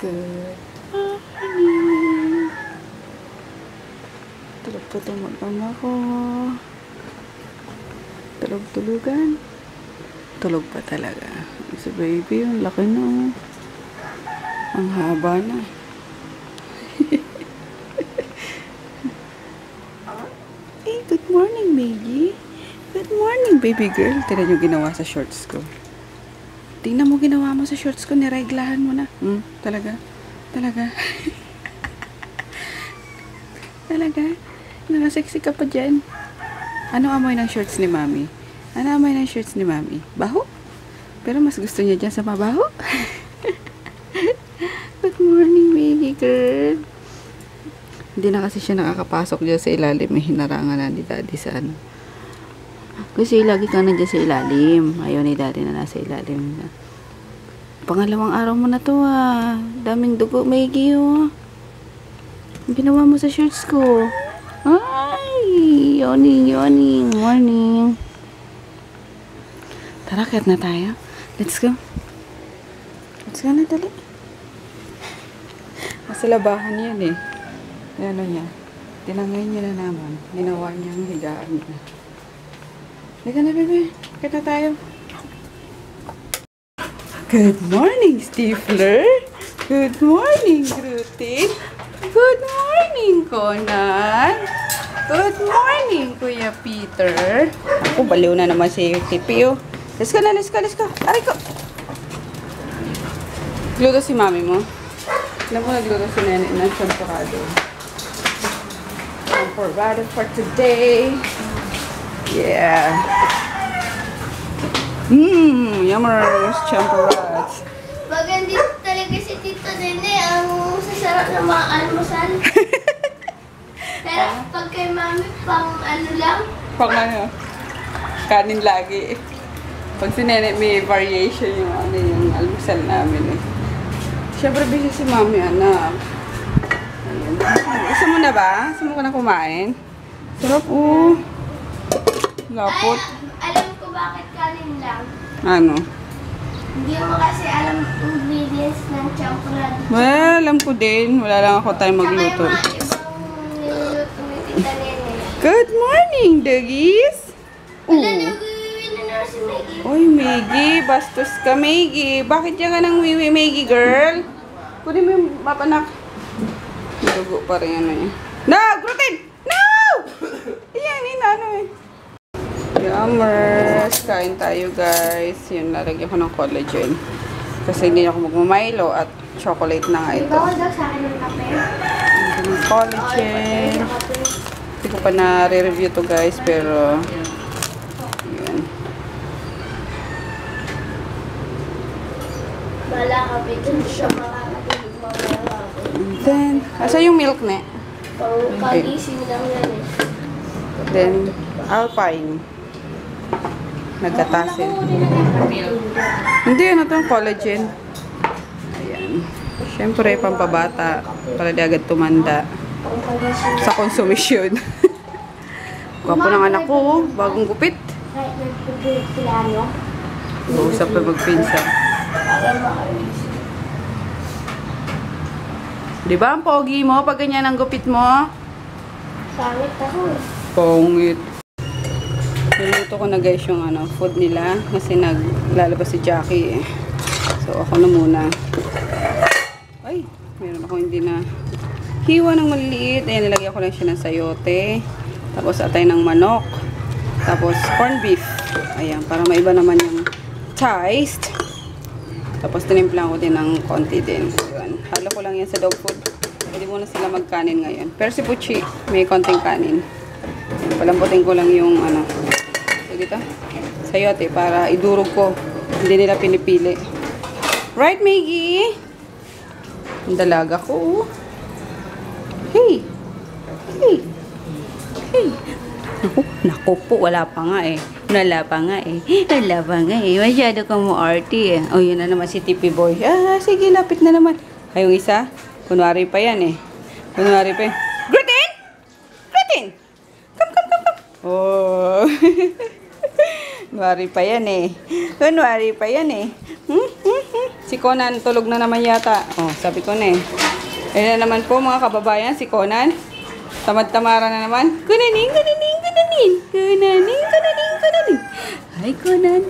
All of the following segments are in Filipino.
Good morning. Tulog pa itong mag-ama ko. Tulog-tulugan. Tulog pa talaga. Si baby, ang laki na. Ang haba na. Hey, good morning, baby. Good morning, baby girl. Tignan yung ginawa sa shorts ko. Tingnan mo ginawa mo sa shorts ko. Nireglahan mo na. Talaga? Talaga? Talaga? Nakasexy ka pa dyan. Ano amoy ng shorts ni mami? Ano amoy ng shorts ni mami? Baho? Pero mas gusto niya dyan sa mabaho. Good morning, baby girl. Hindi na kasi siya nakakapasok dyan sa ilalim. May hinarangan na ni daddy sa ano. Kasi lagi ka na dyan sa ilalim. Ayaw ni daddy na nasa ilalim. Pangalawang araw mo na to Daming dugo, Maggie Ginawa mo sa shorts ko. Ay, yawning. Morning. Tara, kat na tayo. Let's go. Let's go na, dali. Nasa labahan yan Ano niya. Tinangay niya na naman. Ginawa niyang higaan niya. Halika na, bebe. Kat na tayo. Good morning, Stifler. Good morning, Grutin. Good morning, Conan. Good morning, Kuya Peter. Ako, baliw na naman si Tipi, Let's go. Aray ko. Gluto si mami mo. Alam mo, nagluto si Nene ng champurado. Champurado for today. Yeah. Yummers, champurats. Maganda talaga si Tito Nene ang sasarap na mga almusal. Pero pag kay mami, pang ano lang? Pang ano? Kanin lagi. Pag si Nene, may variation yung almusal namin Siyempre, busy si mami, anak. Ayan. Gusto mo na ba? Gusto mo ka na kumain? Sarap, Lapot. Ay, alam ko bakit kanin lang. Ano? Hindi mo kasi alam ingredients ng champurado. Well, alam ko din. Wala lang ako tayo magluto. Saka yung mga ibang niluluto ni Tita Nene. Good morning, doggies! Wala nag-uwi na si Maggie. Uy, Maggie. Bastos ka, Maggie. Bakit yan ka ng wiwi, Maggie, girl? Kunin mo yung mapanak. Dugo pa rin yan No! Gluten! No! Ayan, Yummers! Kain tayo, guys. Yun, lalagyan ko ng collagen. Kasi hindi ako magmamilo at chocolate na nga ito. Bawal daw sa akin ng kape. Yung collagen. Hindi ko pa na-review to, guys. Pero, yun. Bala ka, Pito. Siya makakatulog mamaya ako. And then, asa yung milk na? Pag-ising lang yan Then, Alpine. Nagkatasin. Hindi, ano itong collagen. Ayan. Siyempre, pampabata. Para di agad tumanda. Sa konsumisyon. Gwapo ng anak ko, bagong gupit. Kahit nagpipilip sila, ano? Usap na magpinsan. Di ba ang pogi mo pag ganyan ang gupit mo? Pangit ako Pongit. Niluto ko na guys yung food nila kasi naglalabas si Jackie So ako na muna. Ay, meron ako hindi na hiwa ng maliliit. Ayan, nilagyan ko lang siya ng sayote. Tapos atay ng manok. Tapos corned beef. Ayan, para maiba naman yung taste. Tapos tinimplan ko din ng konti din. Ayan, halo ko lang yan sa dog food. Pwede muna sila magkanin ngayon. Pero si Puchi, may konting kanin. Ayan, palambutin ko lang yung dito sayote para idurog ko. Hindi nila pinipili. Right, Maggie? Ang dalaga ko. Hey! Naku po, wala pa nga Masyado ka mo arty Oh, yun na naman si Tipi Boy. Sige, lapit na naman. Ay, yung isa, kunwari pa yan Kunwari pa yan. Grutin! Come. Oh. Kunwari pa yan Si Conan tulog na naman yata. Oh, sabi ko na eh. Ayan na naman po mga kababayan, si Conan. Tamad-tamara na naman. Kunaning, kunaning, kunaning. Kunaning, kunaning, kunaning. Hi, Conan.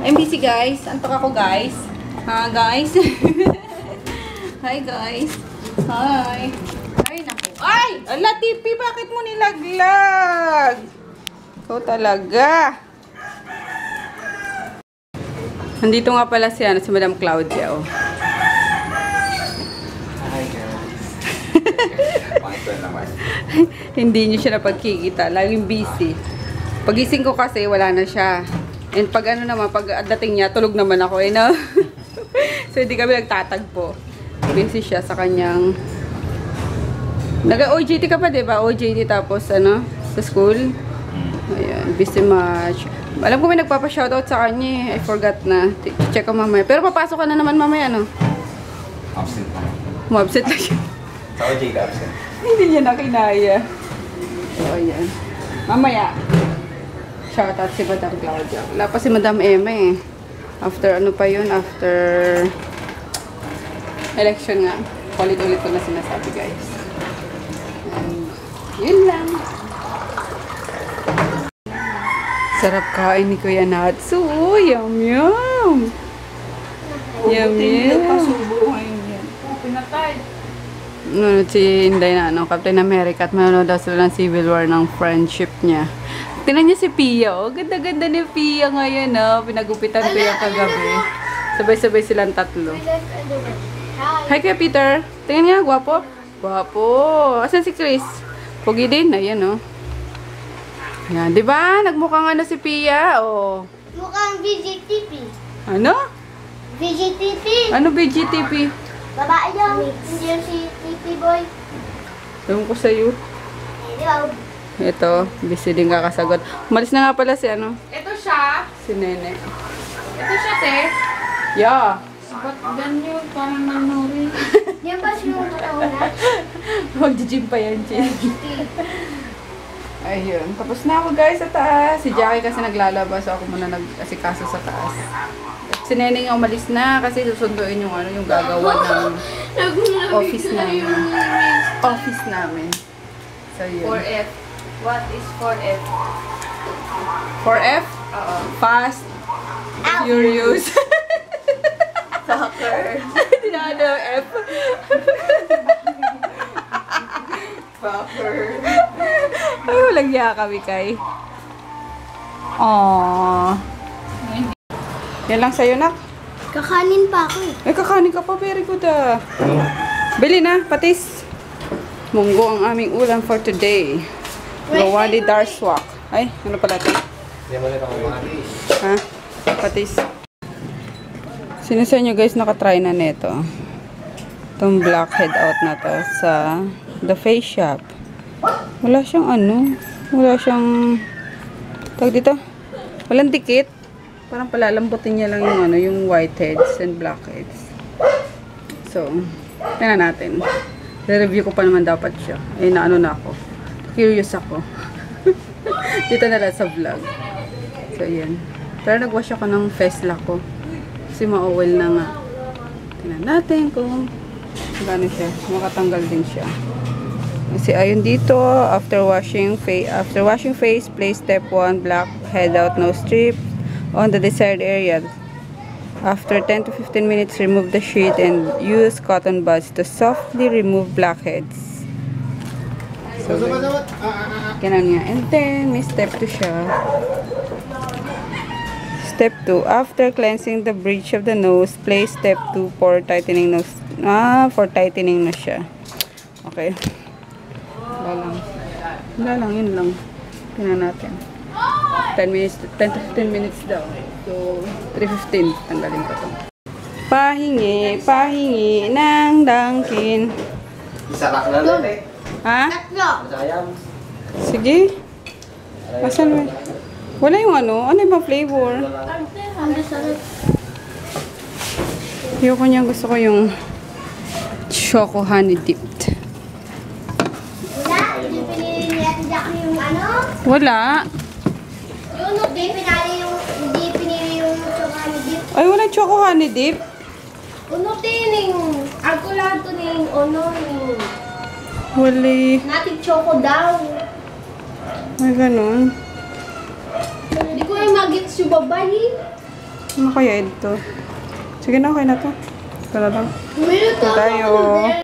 I'm busy, guys. Antok ako, guys. Ha, guys? Hi, guys. Hi. Ay, naku. Ay! Ala, Tipi, bakit mo nilaglag? Ikaw talaga. Nandito nga pala si Madam Claudia, oh. Hi guys. Pakita naman. Hindi niyo siya napagkikita. Laging busy. Pagising ko kasi, wala na siya. And pag ano naman, pag dating niya, tulog naman ako, eh, no? So, hindi kami nagtatagpo. Busy siya sa kanyang... Nag-OJT ka pa, diba? OJT tapos, ano, sa school. Ayan, busy much. Alam ko may nagpapa-shoutout sa kanya, eh. I forgot na. Check ko mamaya. Pero papasok ka na naman mamaya, no? Absent na. Umabsent na siya. Sa OJ ka absent. Hindi niya na kinaya. So, ayan. Mamaya. Shoutout si Madam Claudia. Wala pa si Madam Emma eh. After ano pa yun? After election nga. Ulit-ulit ko na sinasabi, guys. And, yun lang. Sarap kain ni Kuya Natsu. Yum, yum. Yum, yum. Si Inday na, Captain America at manonood daw sila ng Civil War ng friendship niya. Tingnan niyo si Pia, oh. Ganda-ganda ni Pia ngayon, oh. Pinagupitan ko yung kagabi. Sabay-sabay silang tatlo. Hi, Kuya Peter. Tingnan niya, gwapo. Gwapo. Asan si Chris? Pogi din, ayan, oh. Yan, di ba? Nagmukhang ano si Pia, oh. Mukhang VGTP. Ano? VGTP. Ano BGTP? Babae yan. Hindi yan si TP boy. Ewan ko sa'yo. Hello. Ito, busy din kakasagot. Umalis na nga pala si ano? Ito siya. Si Nene. Ito siya, te. Yeah. Ba't ganyan? Parang nanuri. Yan ba siya yung na? Mag-gym pa yan, Chin. Ayun. Tapos na ako, guys, sa taas. Si Jackie kasi naglalabas. Ako muna nag-asikaso sa taas. Si Nene nga umalis na kasi susunduin yung ano, yung gagawa ng office namin. Office namin. So, yun. 4F. What is 4F? 4F? Oo. Fast. Furious. Soccer. Hindi na ano, F. Soccer. Ay, walang hiya kami kay. Aww. Yan lang sa'yo, nak. Kakanin pa ako eh. Ay, kakanin ka pa. Very good, ah. Bili na, patis. Munggo ang aming ulam for today. Gawali darswak. Ay, ano pala ito? Hindi mo rin ako matis. Ha? Patis. Sino sa inyo, guys, nakatry na nito? Itong blackhead out na to sa The Face Shop. Wala siyang ano. Wala siyang... Tawag dito? Walang dikit. Parang palalambutin niya lang yung ano, yung whiteheads and blackheads. So, tingnan natin. Re-review ko pa naman dapat siya. Eh, naano na ako. Curious ako. Dito na lang sa vlog. So, yan. Pero nag-wash ako ng Fesla ko. Kasi ma-oil na nga. Tingnan natin kung gano'n siya. Makatanggal din siya. Kasi ayun dito, after washing face, place step 1, black head out, no strip on the desired area. After 10 to 15 minutes, remove the sheet and use cotton buds to softly remove blackheads. So, ganun nga. And then, may step 2 siya. Step 2, after cleansing the bridge of the nose, place step 2 for tightening nose. For tightening na siya. Okay. Wala lang, yun lang. Tingnan natin. 10 to 15 minutes daw. So, 3:15. Tanggalin ko to. Pahingi ng Dunkin. Isarak na lang eh. Ha? Tatlo. Sayang. Sige. Asan mo? Wala yung ano? Ano yung flavor? Ang sarap. Ayoko niya. Gusto ko yung choco honey dipped. Wala. Hindi pinili ni Ate Jackie yung ano? Wala. Yung hindi pinili yung chocolate dip. Ay, walang choco honey dip. Uno tining, ako lang to ning, uno ning, Wali. natin choco daw. Ay, ganun. Hindi ko yung magits yung babae. Ano kaya ito? Sige na, okay na to. Ito na lang. Meron to. Tayo.